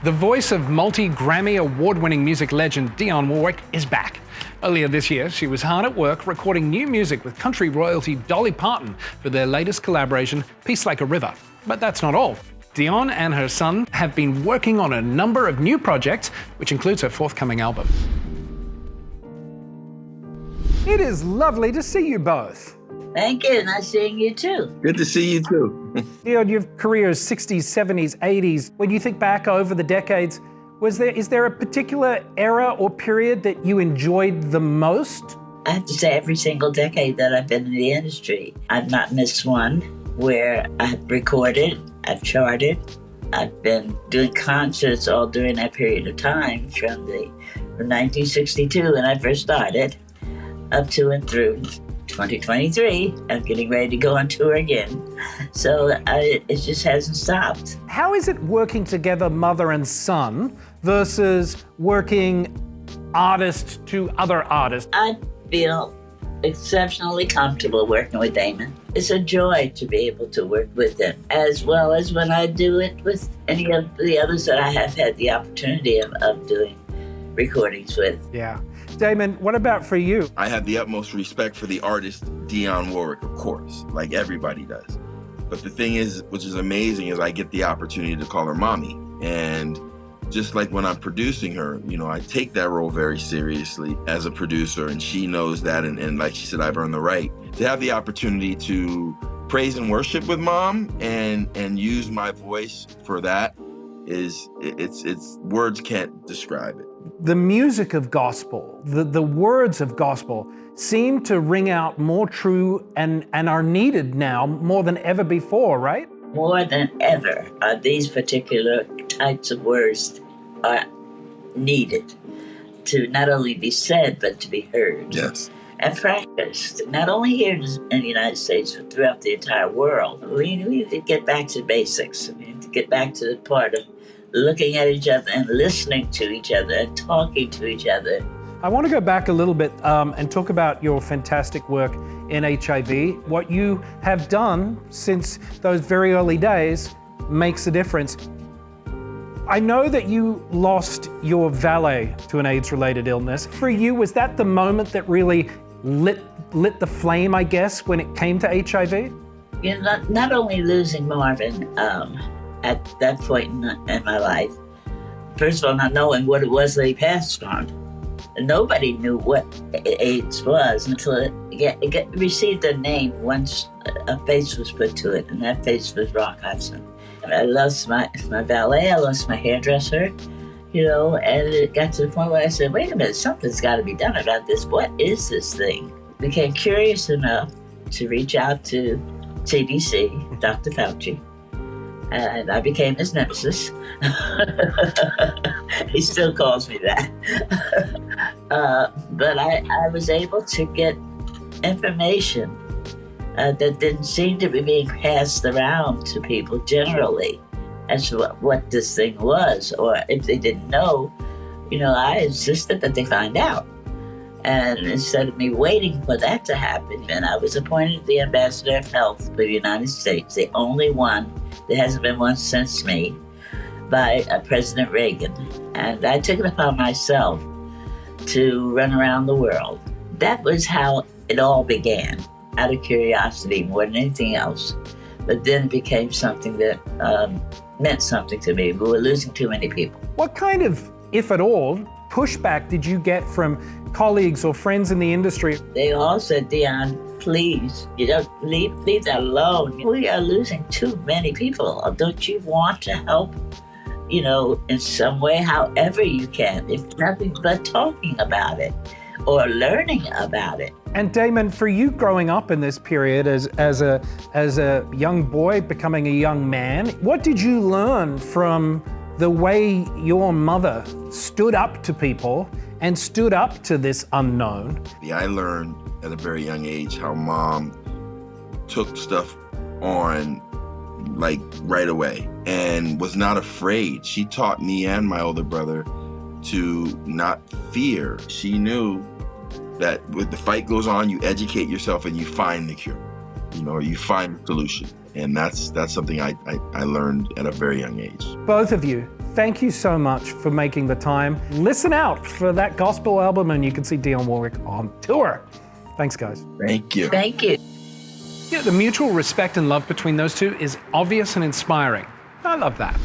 The voice of multi-Grammy award-winning music legend Dionne Warwick is back. Earlier this year, she was hard at work recording new music with country royalty Dolly Parton for their latest collaboration, Peace Like a River. But that's not all. Dionne and her son have been working on a number of new projects, which includes her forthcoming album. It is lovely to see you both. Thank you. Nice seeing you too. Good to see you too. Dionne, your career is 60s, 70s, 80s. When you think back over the decades, is there a particular era or period that you enjoyed the most? I have to say every single decade that I've been in the industry, I've not missed one where I've recorded, I've charted, I've been doing concerts all during that period of time from 1962 when I first started up to and through 2023. I'm getting ready to go on tour again. So it just hasn't stopped. How is it working together, mother and son, versus working artist to other artists? I feel exceptionally comfortable working with Damon. It's a joy to be able to work with him, as well as when I do it with any of the others that I have had the opportunity of doing recordings with. Yeah. Damon, what about for you? I have the utmost respect for the artist Dionne Warwick, of course, like everybody does. But the thing is, which is amazing, is I get the opportunity to call her mommy. And just like when I'm producing her, I take that role very seriously as a producer, and she knows that. And like she said, I've earned the right to have the opportunity to praise and worship with mom and use my voice for that. It's words can't describe it. The music of gospel, the words of gospel seem to ring out more true and are needed now more than ever before, right? More than ever, these particular types of words are needed to not only be said, but to be heard. Yes. And practiced, not only here in the United States, but throughout the entire world. We need to get back to basics. We need to get back to the part of looking at each other and listening to each other and talking to each other. I want to go back a little bit and talk about your fantastic work in HIV. What you have done since those very early days makes a difference. I know that you lost your valet to an AIDS-related illness. For you, was that the moment that really lit the flame, I guess, when it came to HIV? Not only losing Marvin at that point in my life, first of all, not knowing what it was that he passed on. Nobody knew what AIDS was until it received a name once a face was put to it, and that face was Rock Hudson. I lost my valet, I lost my hairdresser, and it got to the point where I said, wait a minute, something's got to be done about this. What is this thing? Became curious enough to reach out to CDC, Dr. Fauci, and I became his nemesis. He still calls me that. But I was able to get information that didn't seem to be being passed around to people generally as to what this thing was, or if they didn't know, I insisted that they find out. And instead of me waiting for that to happen, and I was appointed the Ambassador of Health for the United States, the only one, there hasn't been one since me, by President Reagan. And I took it upon myself to run around the world. That was how it all began, out of curiosity more than anything else. But then it became something that meant something to me. We were losing too many people. What kind of, if at all, pushback did you get from colleagues or friends in the industry? They all said, Dionne, please, leave that alone. We are losing too many people. Don't you want to help, in some way, however you can, if nothing but talking about it or learning about it. And Damon, for you growing up in this period as a young boy becoming a young man, what did you learn from the way your mother stood up to people and stood up to this unknown? I learned at a very young age how mom took stuff on like right away and was not afraid. She taught me and my older brother to not fear. She knew that when the fight goes on, you educate yourself and you find the cure, you find the solution. And that's something I learned at a very young age. Both of you, thank you so much for making the time. Listen out for that gospel album and you can see Dionne Warwick on tour. Thanks, guys. Thank you. Thank you. Yeah, the mutual respect and love between those two is obvious and inspiring. I love that.